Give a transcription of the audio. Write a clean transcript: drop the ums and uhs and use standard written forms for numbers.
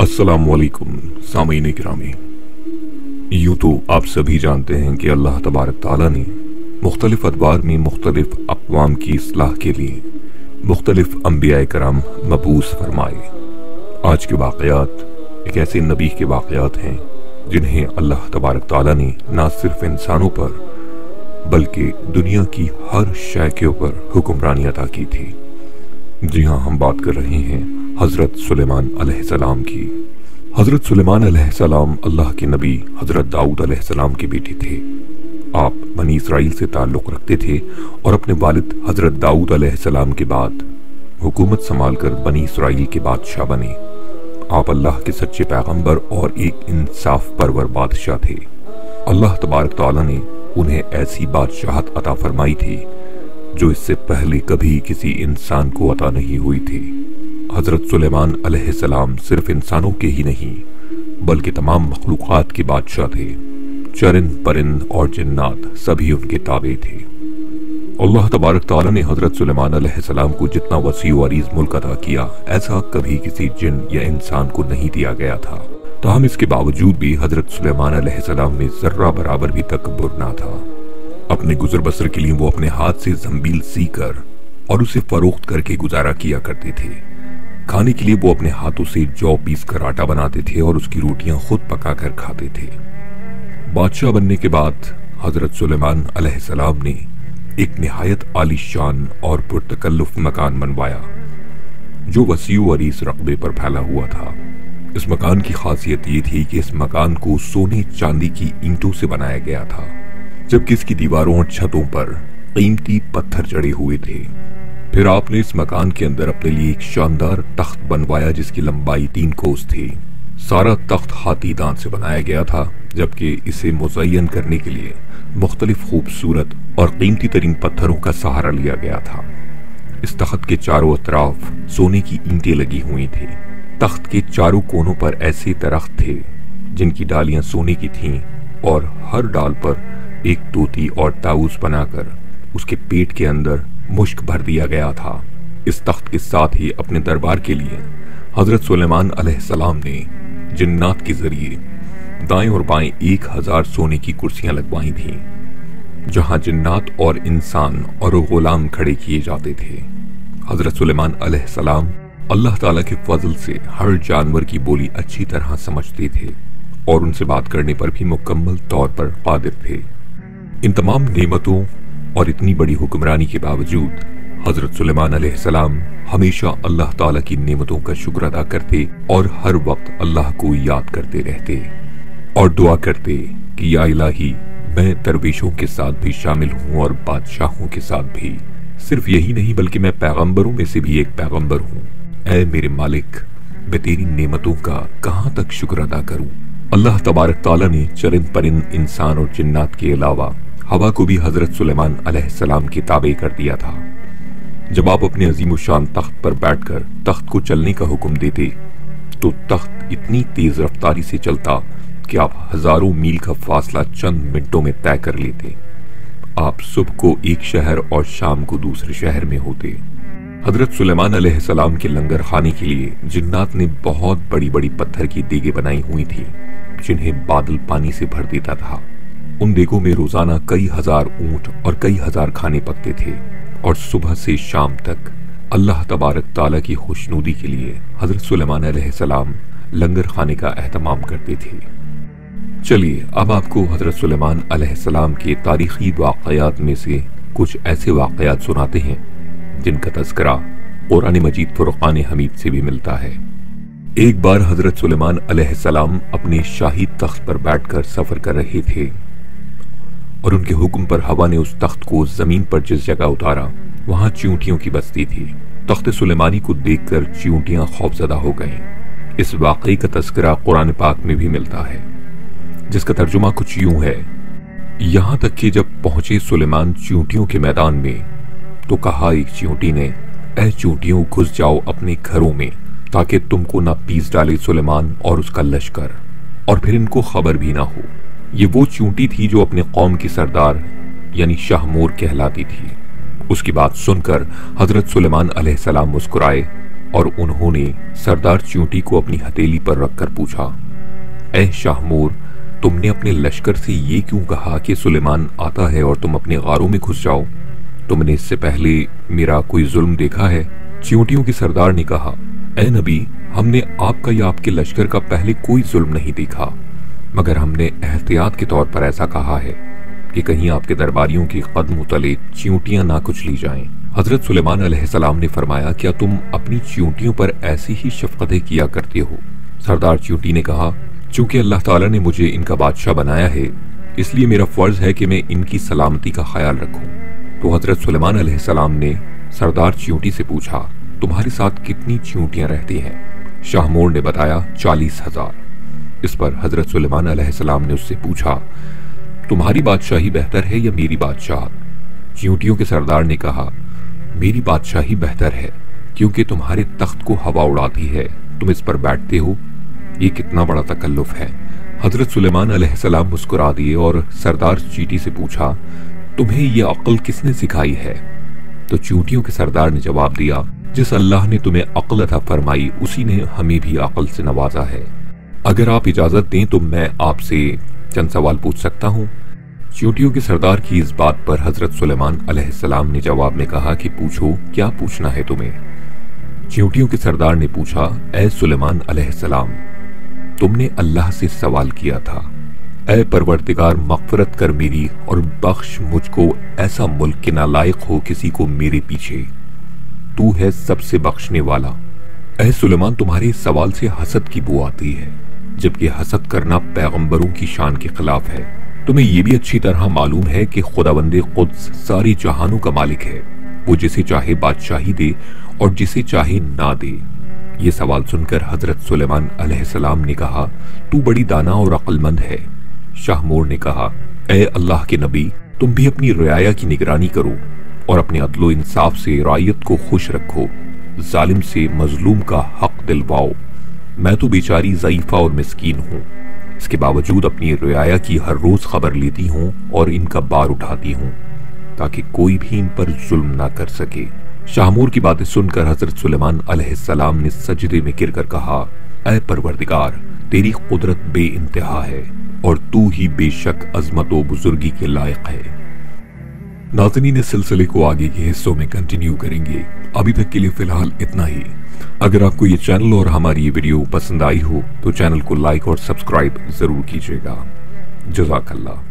अस्सलामुअलैकुम सामीन किरामी। यूं तो आप सभी जानते हैं कि अल्लाह तबारक ताला ने मुख्तलिफ अदवार में मुख्तलिफ अक़वाम की इस्लाह के लिए मुख्तलिफ अंबिया कराम मबूस फरमाए। आज के वाक़यात एक ऐसे नबी के वाक़यात हैं जिन्हें अल्लाह तबारक ताला ने न सिर्फ इंसानों पर बल्कि दुनिया की हर शय के ऊपर हुक्मरानी अता की थी। जी हाँ, हम बात कर रहे हैं हज़रत सुलेमान अलैहिस्सलाम की। हज़रत सुलेमान अलैहिस्सलाम अल्लाह के नबी हज़रत दाऊद अलैहिस्सलाम के बेटे थे। आप बनी इसराइल से ताल्लुक़ रखते थे और अपने वालिद हज़रत दाऊद अलैहिस्सलाम के बाद हुकूमत संभालकर बनी इसराइल के बादशाह बने। आप अल्लाह के सच्चे पैगंबर और एक इंसाफ परवर बादशाह थे। अल्लाह तबारक तआला ने उन्हें ऐसी बादशाहत अता फरमाई थी जो इससे पहले कभी किसी इंसान को अता नहीं हुई थी। हज़रत सुलेमान अलैहिस्सलाम सिर्फ इंसानों के ही नहीं बल्कि तमाम मखलूक़ात के बादशाह थे। चरिंद परिंद और जिन्नात सभी उनके ताबे थे। अल्लाह तबारक तआला ने हज़रत सुलेमान अलैहिस्सलाम को जितना वसी व अरीज़ मुल्क अता किया, ऐसा कभी किसी जिन या इंसान को नहीं दिया गया था। ताहम इसके बावजूद भी हज़रत सुलेमान अलैहिस्सलाम में ज़र्रा बराबर भी तकब्बुर ना था। अपने गुजर बसर के लिए वो अपने हाथ से जंबील सीकर और उसे फरोख्त करके गुजारा किया करते थे। खाने के लिए वो अपने हाथों से जौ पीस कर आटा बनाते थे और उसकी रोटियां खुद पकाकर खाते थे। बादशाह बनने के बाद हजरत सुलेमान अलैहिस्सलाम ने एक निहायत आलीशान और पुरतकल्लुफ मकान बनवाया जो वसीउ अरीस रकबे पर फैला हुआ था। इस मकान की खासियत ये थी कि इस मकान को सोने चांदी की ईंटों से बनाया गया था, जबकि इसकी दीवारों और छतों पर कीमती पत्थर जड़े हुए थे। फिर आपने इस मकान के अंदर अपने लिए एक शानदार तख्त बनवाया जिसकी लंबाई 3 कोस थी। सारा तख्त हाथी दांत से बनाया गया था, जबकि इसे मुज़य्यन करने के लिए मुख्तलिफ खूबसूरत और कीमती तरीन पत्थरों का सहारा लिया गया था। इस तख्त के चारों अतराफ सोने की ईंटें लगी हुई थी। तख्त के चारों कोनों पर ऐसे दरख्त थे जिनकी डालियां सोने की थीं और हर डाल पर एक तोती और ताऊस बनाकर उसके पेट के अंदर मुश्क भर दिया गया था। इस तख्त के साथ ही अपने दरबार के लिए हजरत सुलेमान अलैहिस्सलाम ने जिन्नात के जरिए दाएं और बाएं 1000 सोने की कुर्सियां लगवाई थीं, जहां जिन्नात और इंसान और गुलाम खड़े किए जाते थे। हजरत सुलेमान अलैहिस्सलाम अल्लाह ताला के फजल से हर जानवर की बोली अच्छी तरह समझते थे और उनसे बात करने पर भी मुकम्मल तौर पर कादिर थे। इन तमाम नेमतों और इतनी बड़ी हुक्मरानी के बावजूद हजरत सुलेमान अलैहिस्सलाम हमेशा अल्लाह ताला की नेमतों का शुक्र अदा करते और हर वक्त अल्लाह को याद करते रहते और दुआ करते कि या इलाही, मैं दरवेशों के साथ भी शामिल हूँ और बादशाहों के साथ भी। सिर्फ यही नहीं बल्कि मैं पैगंबरों में से भी एक पैगंबर हूँ। ऐ मेरे मालिक, मैं तेरी नेमतों का कहाँ तक शुक्र अदा करूँ। अल्लाह तबारक ताला ने चरिंद परिंद इंसान और जिन्नात के अलावा हवा को भी हजरत सुलेमान अलैहिस्सलाम के ताबे कर दिया था। जब आप अपने अजीम शान तख्त पर बैठकर तख्त को चलने का हुक्म देते तो तख्त इतनी तेज रफ्तारी से चलता कि आप हजारों मील का फासला चंद मिनटों में तय कर लेते। आप सुबह को एक शहर और शाम को दूसरे शहर में होते। हजरत सुलेमान अलैहिस्सलाम के लंगर खाने के लिए जिन्नात ने बहुत बड़ी बड़ी पत्थर की देगे बनाई हुई थी जिन्हें बादल पानी से भर देता था। उन देगों में रोजाना कई हजार ऊंट और कई हजार खाने पकते थे और सुबह से शाम तक अल्लाह तबारक ताला की खुशनुदी के लिए हजरत सुलेमान अलैहिस्सलाम लंगर खाने का एहतमाम करते थे। चलिए अब आपको हजरत सुलेमान अलैहिस्सलाम के तारीखी वाक़यात में से कुछ ऐसे वाक़यात सुनाते हैं जिनका तज़किरा कुरान मजीद फुरक़ान हमीद से भी मिलता है। एक बार हजरत सुलेमान अलैहिस्सलाम अपने शाही तख्त पर बैठकर सफर कर रहे थे और उनके हुक्म पर हवा ने उस तख्त को जमीन पर जिस जगह उतारा वहां चींटियों की बस्ती थी। तख्त सुलेमानी को देखकर चींटियां खौफजदा हो गईं। इस वाकई का तज़किरा कुरान पाक में भी मिलता है जिसका तर्जुमा कुछ यूं है, यहां तक कि जब पहुंचे सुलेमान चींटियों के मैदान में तो कहा एक चींटी ने, ऐ चींटियों, घुस जाओ अपने घरों में ताकि तुमको ना पीस डाले सुलेमान और उसका लश्कर और फिर इनको खबर भी ना हो। ये वो चींटी थी जो अपने कौम की सरदार यानी शाहमोर कहलाती थी। उसकी बात सुनकर हजरत सुलेमान अलैहिस्सलाम मुस्कुराए और उन्होंने सरदार चींटी को अपनी हथेली पर रखकर पूछा, ऐ शाहमूर, तुमने अपने लश्कर से ये क्यों कहा कि सुलेमान आता है और तुम अपने गारों में घुस जाओ? तुमने इससे पहले मेरा कोई जुल्म देखा है? चींटियों के सरदार ने कहा, ऐ नबी, हमने आपका या आपके लश्कर का पहले कोई जुल्म नहीं देखा, मगर हमने एहतियात के तौर पर ऐसा कहा है कि कहीं आपके दरबारियों के कदमों तले चींटियां ना कुचली जाएं। हजरत सुलेमान अलैहिस्सलाम ने फरमाया, क्या तुम अपनी चींटियों पर ऐसी ही शफकतें किया करते हो? सरदार चींटी ने कहा, चूंकि अल्लाह ताला ने मुझे इनका बादशाह बनाया है, इसलिए मेरा फर्ज है कि मैं इनकी सलामती का ख्याल रखूं। तो हजरत सुलेमान अलैहिस्सलाम ने सरदार चींटी से पूछा, तुम्हारे साथ कितनी चींटियां रहती हैं? शाहमूर ने बताया, 40,000। इस पर हजरत सुलेमान अलैहिस्सलाम ने उससे पूछा, तुम्हारी बादशाही बेहतर है या मेरी बादशाह? चींटियों के सरदार ने कहा, मेरी बादशाही बेहतर है, क्योंकि तुम्हारे तख्त को हवा उड़ाती है, तुम इस पर बैठते हो, ये कितना बड़ा तकल्लुफ है। हजरत सुलेमान अलैहिस्सलाम मुस्कुरा दिए और सरदार चींटी से पूछा, तुम्हें ये अक्ल किसने सिखाई है? तो चींटियों के सरदार ने जवाब दिया, जिस अल्लाह ने तुम्हें अक्ल अता फरमाई, उसी ने हमें भी अक्ल से नवाजा है। अगर आप इजाजत दें तो मैं आपसे चंद सवाल पूछ सकता हूँ? चींटियों के सरदार की इस बात पर हजरत सुलेमान अलैहिस्सलाम ने जवाब में कहा कि पूछो, क्या पूछना है तुम्हें? चींटियों के सरदार ने पूछा, ऐ सुलेमान अलैहिस्सलाम, तुमने अल्लाह से सवाल किया था, ऐ परवरदिगार, मग़फ़िरत कर मेरी और बख्श मुझको ऐसा मुल्क के नालायक हो किसी को मेरे पीछे, तू है सबसे बख्शने वाला। ऐ सुलेमान, तुम्हारे इस सवाल से हसद की बू आती है, जबकि हसद करना पैगंबरों की शान के खिलाफ है। तुम्हें यह भी अच्छी तरह मालूम है कि खुदावंदे कुद्स सारी जहानों का मालिक है, वो जिसे चाहे बादशाही दे और जिसे चाहे ना दे। ये सवाल सुनकर हजरत सुलेमान अलैहिस्सलाम ने कहा, तू बड़ी दाना और अक्लमंद है। शाहमूर ने कहा, ऐ अल्लाह के नबी, तुम भी अपनी रियाया की निगरानी करो और अपने अदलो इंसाफ से रायत को खुश रखो, जालिम से मजलूम का हक दिलवाओ। मैं तो बेचारी ज़ईफा और मिस्कीन हूँ, इसके बावजूद अपनी रियाया की हर रोज खबर लेती हूँ और इनका बार उठाती हूँ, ताकि कोई भी इन पर जुल्म ना कर सके। शाहमूर की बातें सुनकर हजरत सुलेमान अलैहिस्सलाम ने सजदे में गिरकर कहा, ऐ परवरदिगार, तेरी कुदरत बे इंतहा है और तू ही बेशक अजमत व बुजुर्गी के लायक है। नाज़रीन, इस सिलसिले को आगे के हिस्सों में कंटिन्यू करेंगे। अभी तक के लिए फिलहाल इतना ही। अगर आपको ये चैनल और हमारी ये वीडियो पसंद आई हो तो चैनल को लाइक और सब्सक्राइब जरूर कीजिएगा। जज़ाकल्लाह।